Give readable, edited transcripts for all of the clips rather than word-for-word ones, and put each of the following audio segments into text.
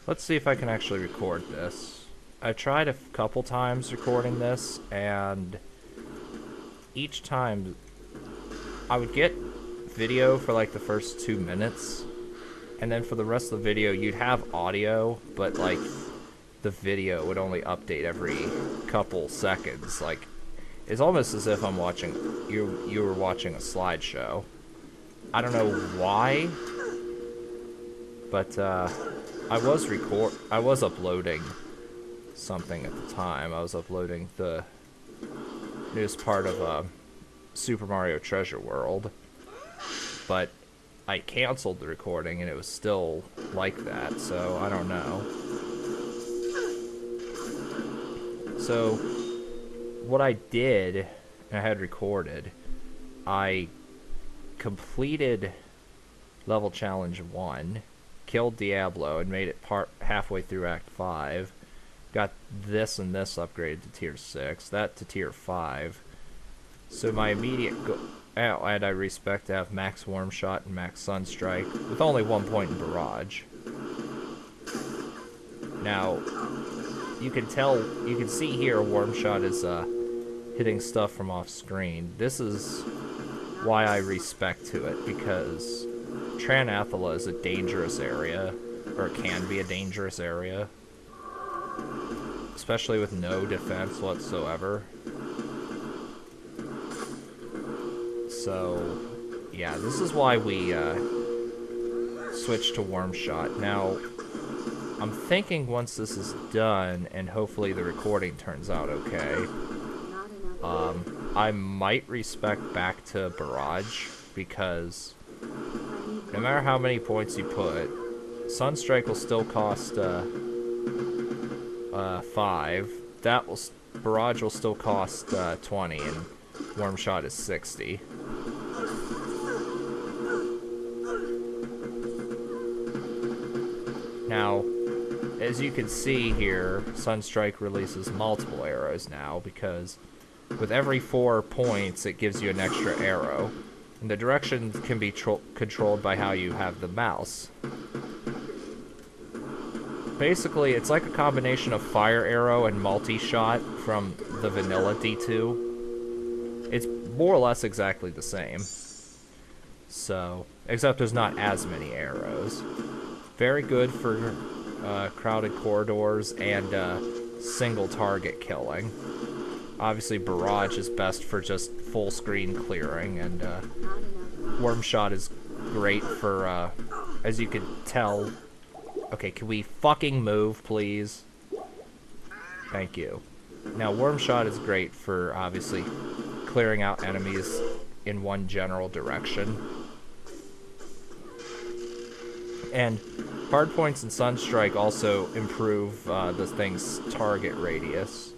Let's see if I can actually record this. I tried a couple times recording this, and each time I would get video for like the first 2 minutes, and then for the rest of the video you'd have audio, but like the video would only update every couple seconds. Like, it's almost as if I'm watching you were watching a slideshow. I don't know why, but I was uploading something at the time. I was uploading the newest part of Super Mario Treasure World, but I canceled the recording and it was still like that, so I don't know. So what I did, and I had recorded, I completed level challenge 1, killed Diablo, and made it halfway through Act 5. Got this and this upgraded to tier 6, that to tier 5. So my immediate goal, and I respect to have max Worm Shot and max Sunstrike, with only 1 point in Barrage. Now, you can see here Worm Shot is hitting stuff from off screen. This is why I respect to it, because Tranathala is a dangerous area, or can be a dangerous area, especially with no defense whatsoever. So, yeah, this is why we switched to Worm Shot. Now, I'm thinking once this is done, and hopefully the recording turns out okay, I might respec back to Barrage, because no matter how many points you put, Sunstrike will still cost 5. Barrage will still cost 20, and Worm Shot is 60. Now, as you can see here, Sunstrike releases multiple arrows now, because with every 4 points, it gives you an extra arrow. And the direction can be controlled by how you have the mouse. Basically, it's like a combination of Fire Arrow and Multi-Shot from the vanilla D2. It's more or less exactly the same. So, except there's not as many arrows. Very good for crowded corridors and single target killing. Obviously, Barrage is best for just full screen clearing, and Worm Shot is great for, as you can tell. Okay, can we fucking move, please? Thank you. Now, Worm Shot is great for, obviously, clearing out enemies in one general direction. And hardpoints and Sunstrike also improve the thing's target radius,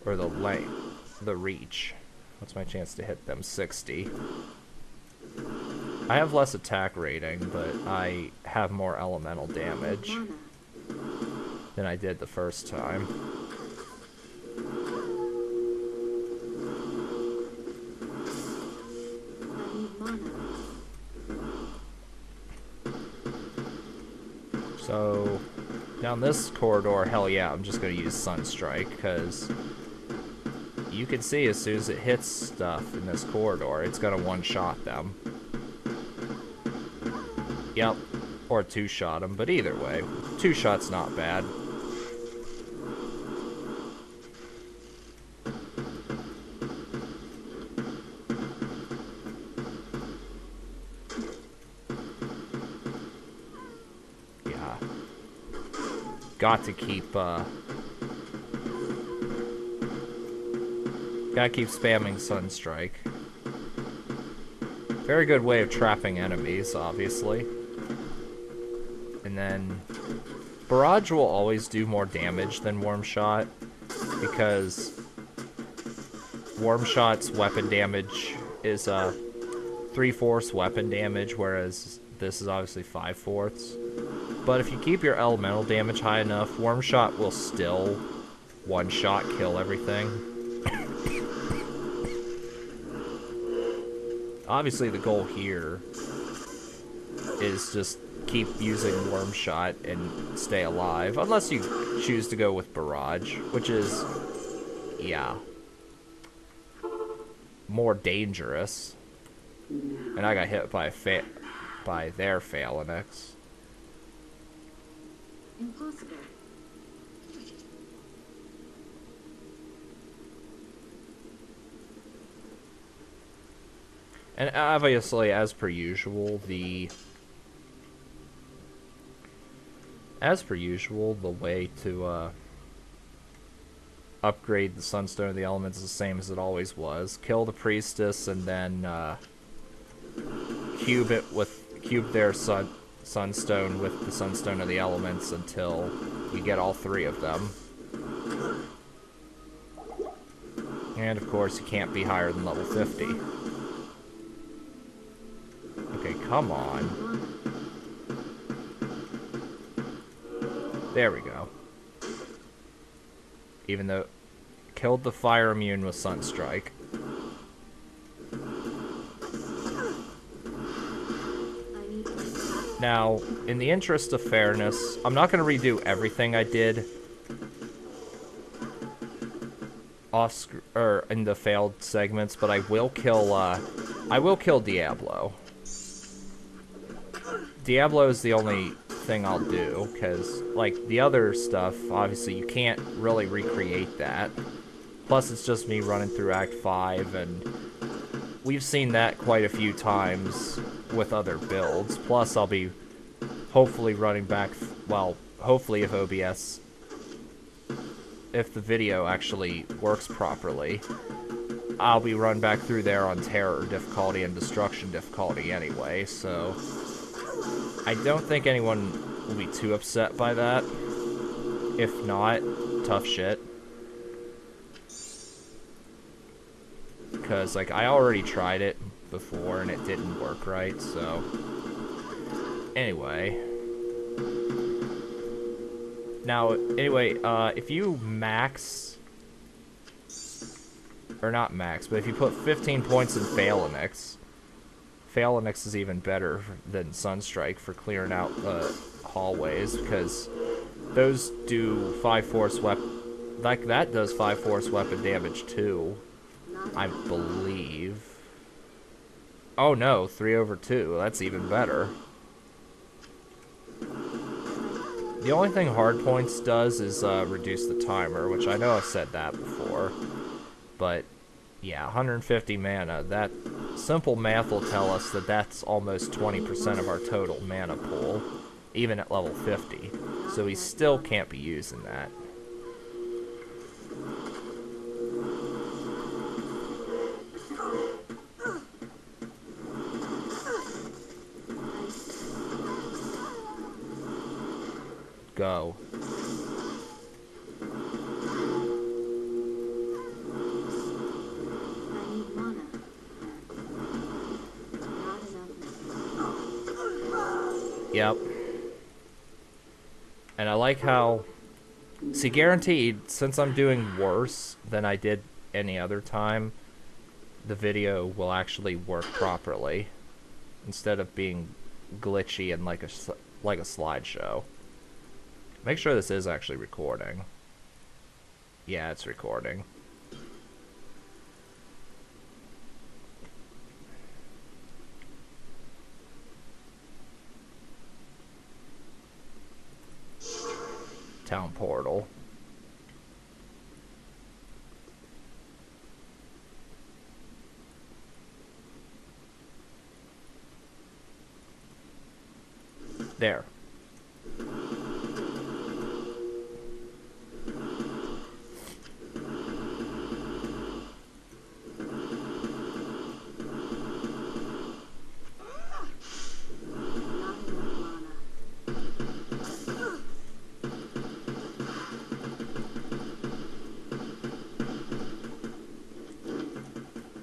or the length, the reach. What's my chance to hit them? 60. I have less attack rating, but I have more elemental damage than I did the first time. So, down this corridor, hell yeah, I'm just going to use Sunstrike, because you can see as soon as it hits stuff in this corridor, it's going to one-shot them. Yep, or two-shot them, but either way, two-shot's not bad. Yeah. Got to keep, gotta keep spamming Sunstrike. Very good way of trapping enemies, obviously. And then Barrage will always do more damage than Worm Shot, because Worm Shot's weapon damage is 3/4 weapon damage, whereas this is obviously 5/4. But if you keep your elemental damage high enough, Worm Shot will still one-shot kill everything. Obviously the goal here is just keep using Worm Shot and stay alive. Unless you choose to go with Barrage, which is, yeah, more dangerous. And I got hit by their Phalanx. Impossible. And obviously, as per usual, the way to upgrade the Sunstone of the Elements is the same as it always was. Kill the Priestess and then cube their Sunstone with the Sunstone of the Elements until you get all 3 of them. And of course, you can't be higher than level 50. Okay, come on. There we go. Even though killed the fire immune with Sunstrike. Now, in the interest of fairness, I'm not going to redo everything I did in the failed segments, but I will kill Diablo. Diablo is the only thing I'll do, because, like, the other stuff, obviously, you can't really recreate that. Plus, it's just me running through Act 5, and we've seen that quite a few times with other builds. Plus, I'll be hopefully running back, well, hopefully if OBS, if the video actually works properly, I'll be run back through there on Terror difficulty and Destruction difficulty anyway, so I don't think anyone will be too upset by that. If not, tough shit. Because, like, I already tried it before and it didn't work right, so anyway. Now, anyway, if you max, or not max, but if you put 15 points in Phalanx, Phalanx is even better than Sunstrike for clearing out hallways, because those do 5 force weapon, like that does 5 force weapon damage too, I believe. Oh no, 3/2, that's even better. The only thing hard points does is reduce the timer, which I know I've said that before, but yeah, 150 mana, that simple math will tell us that that's almost 20% of our total mana pool, even at level 50, so we still can't be using that. Go. Yep. And I like how, see, guaranteed, since I'm doing worse than I did any other time, the video will actually work properly, instead of being glitchy and like a slideshow. Make sure this is actually recording. Yeah, it's recording. Town portal. There.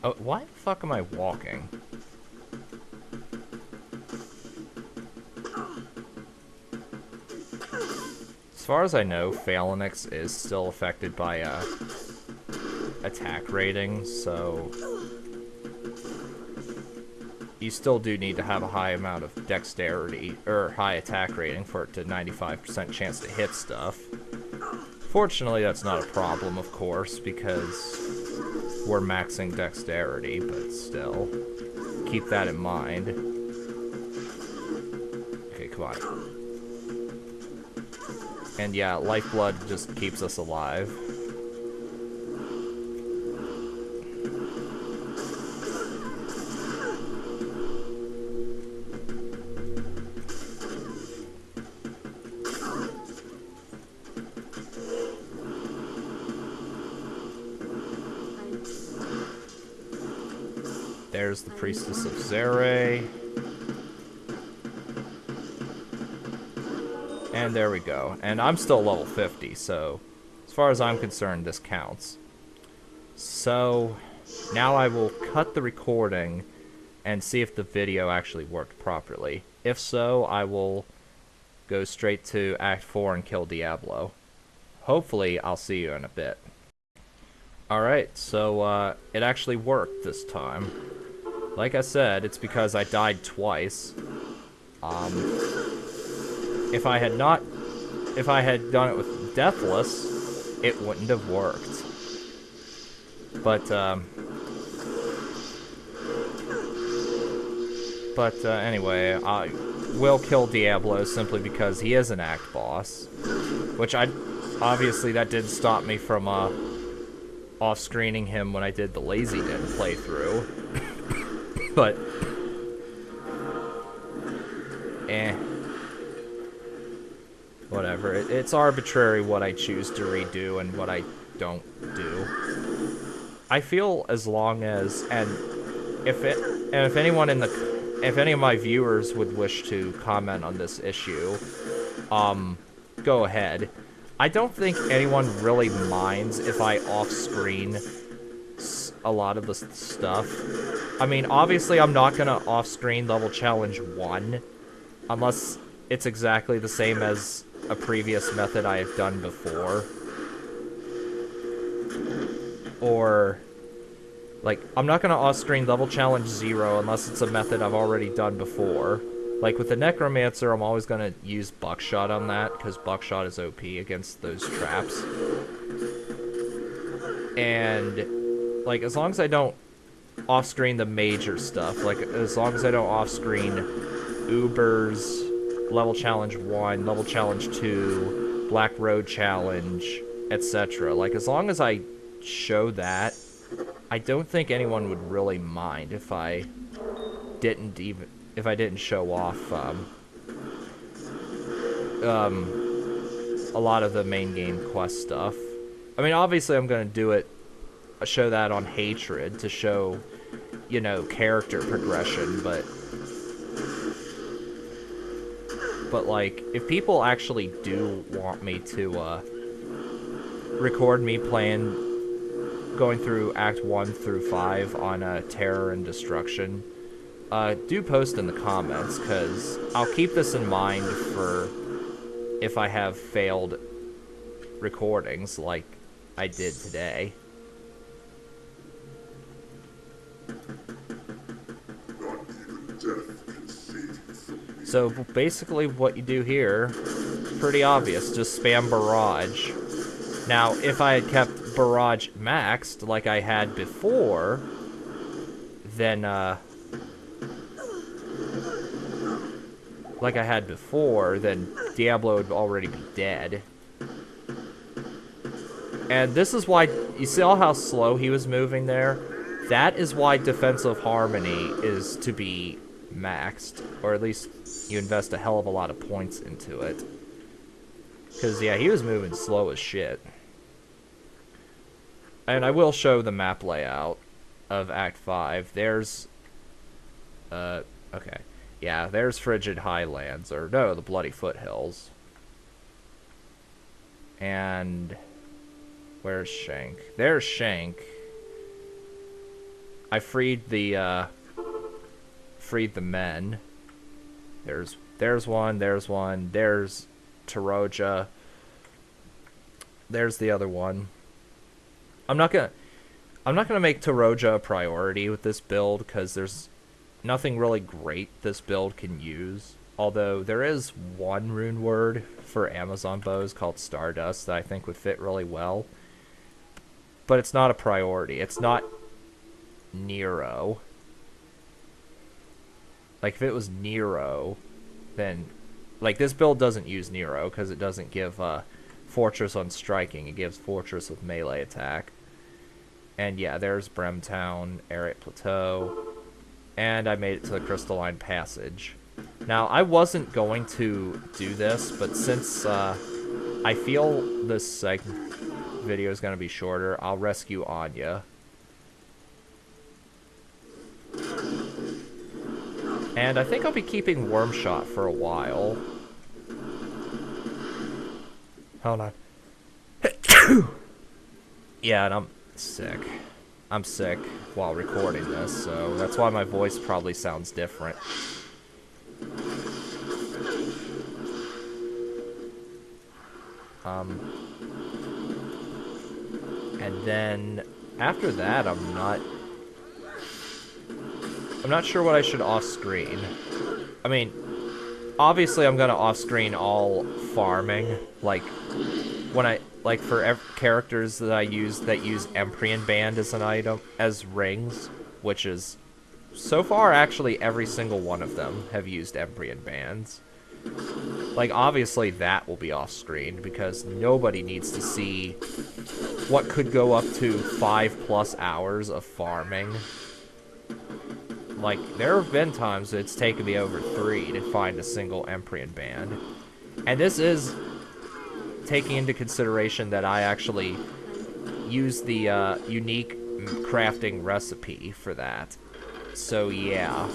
Oh, why the fuck am I walking? As far as I know, Phalanx is still affected by attack rating, so you still do need to have a high amount of dexterity, or high attack rating for it to 95% chance to hit stuff. Fortunately, that's not a problem, of course, because we're maxing dexterity, but still, keep that in mind. Okay, come on. And yeah, lifeblood just keeps us alive. There's the Priestess of Zere. And there we go. And I'm still level 50, so as far as I'm concerned, this counts. So now I will cut the recording and see if the video actually worked properly. If so, I will go straight to Act 4 and kill Diablo. Hopefully, I'll see you in a bit. Alright, so it actually worked this time. Like I said, it's because I died twice. If I had done it with Deathless, it wouldn't have worked. But anyway, I will kill Diablo simply because he is an act boss. Which obviously that did stop me from off-screening him when I did the Lazy Den playthrough. But whatever. It's arbitrary what I choose to redo and what I don't do. I feel as long as if any of my viewers would wish to comment on this issue, go ahead. I don't think anyone really minds if I off-screen a lot of the stuff. I mean, obviously I'm not gonna off-screen level challenge 1 unless it's exactly the same as a previous method I have done before. Or, like, I'm not gonna off-screen level challenge 0 unless it's a method I've already done before. Like, with the Necromancer, I'm always gonna use Buckshot on that, because Buckshot is OP against those traps. And, like, as long as I don't off-screen the major stuff, like, as long as I don't off-screen Ubers, level challenge 1, level challenge 2, Black Road challenge, etc. Like, as long as I show that, I don't think anyone would really mind if I didn't show off a lot of the main game quest stuff. I mean, obviously I'm going to show that on Hatred to show, you know, character progression, but like, if people actually do want me to record me going through Act 1 through 5 on Terror and Destruction, do post in the comments, because I'll keep this in mind for if I have failed recordings like I did today. So basically what you do here, pretty obvious, just spam Barrage. Now, if I had kept Barrage maxed like I had before, then Diablo would already be dead. And this is why, you saw how slow he was moving there? That is why Defensive Harmony is to be maxed, or at least you invest a hell of a lot of points into it. Because, yeah, he was moving slow as shit. And I will show the map layout of Act 5. There's, okay. Yeah, there's Frigid Highlands, or no, the Bloody Foothills. And where's Shank? There's Shank. I freed the men. There's one, there's Taroja. There's the other one. I'm not gonna make Taroja a priority with this build, because there's nothing really great this build can use. Although there is one rune word for Amazon bows called Stardust that I think would fit really well. But it's not a priority. It's not Nero. Like, if it was Nero, then... Like, this build doesn't use Nero, because it doesn't give Fortress on striking. It gives Fortress with melee attack. And yeah, there's Bremtown, Aerate Plateau, and I made it to the Crystalline Passage. Now, I wasn't going to do this, but since I feel this video is going to be shorter, I'll rescue Anya. And I think I'll be keeping Wormshot for a while. Hold on. Yeah, and I'm sick. I'm sick while recording this, so that's why my voice probably sounds different. And then after that, I'm not sure what I should off-screen. I mean, obviously I'm gonna off-screen all farming, like for characters that I use that use Empryon Band as an item, as rings, which is, so far actually every single one of them have used Empryon Bands. Like, obviously that will be off-screen, because nobody needs to see what could go up to 5+ hours of farming. Like, there have been times it's taken me over 3 to find a single Empryon Band. And this is taking into consideration that I actually use the unique crafting recipe for that. So, yeah.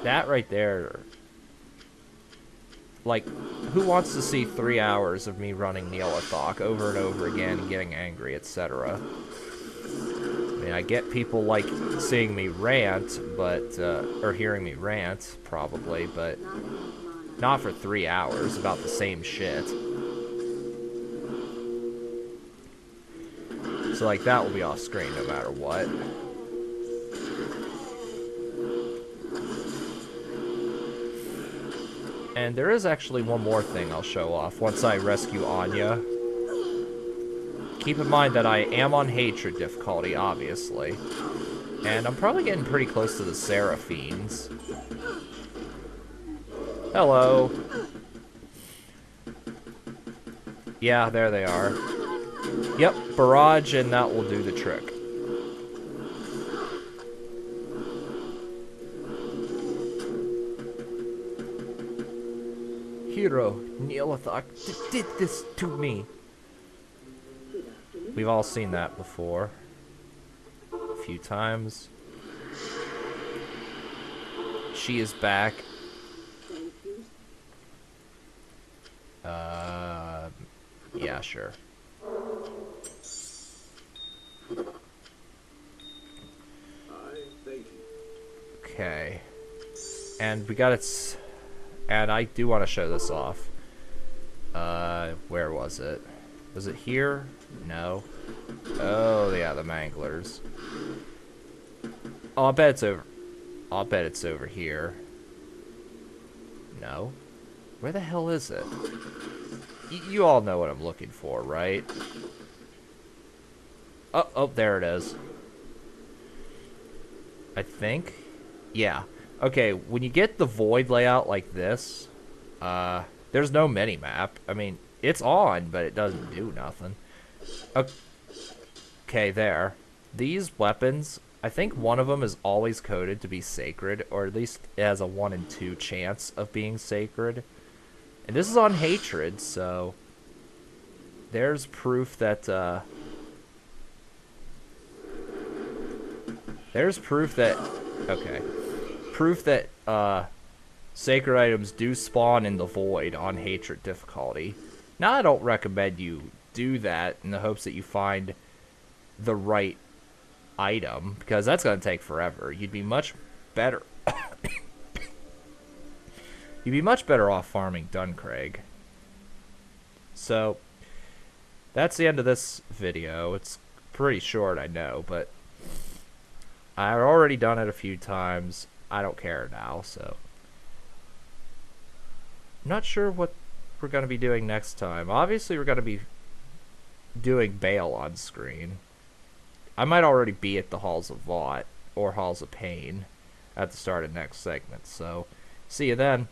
That right there... Like, who wants to see 3 hours of me running Neolithok over and over again and getting angry, etc.? I mean, I get people like seeing me rant, but, or hearing me rant, probably, but not for 3 hours about the same shit. So, like, that will be off screen no matter what. And there is actually one more thing I'll show off once I rescue Anya. Keep in mind that I am on Hatred difficulty, obviously. And I'm probably getting pretty close to the Seraphines. Hello. Yeah, there they are. Yep, barrage, and that will do the trick. Hero, Neolithok did this to me. We've all seen that before. A few times. She is back. Yeah, sure. Okay. And we got its... And I do want to show this off. Where was it? Was it here? No. Oh, yeah, the Manglers. Oh, I bet it's over... I'll bet it's over here. No. Where the hell is it? You all know what I'm looking for, right? Oh, there it is. I think? Yeah. Okay, when you get the void layout like this, there's no mini-map. I mean, it's on, but it doesn't do nothing. Okay, there. These weapons, I think one of them is always coded to be sacred, or at least it has a 1 in 2 chance of being sacred. And this is on Hatred, so there's proof that, there's proof that, okay. Proof that sacred items do spawn in the void on Hatred difficulty. Now, I don't recommend you do that in the hopes that you find the right item, because that's going to take forever. You'd be much better... You'd be much better off farming Duncraig. So, that's the end of this video. It's pretty short, I know, but... I've already done it a few times. I don't care now, so. I'm not sure what we're going to be doing next time. Obviously, we're going to be doing Bale on screen. I might already be at the Halls of Vought or Halls of Pain at the start of next segment, so see you then.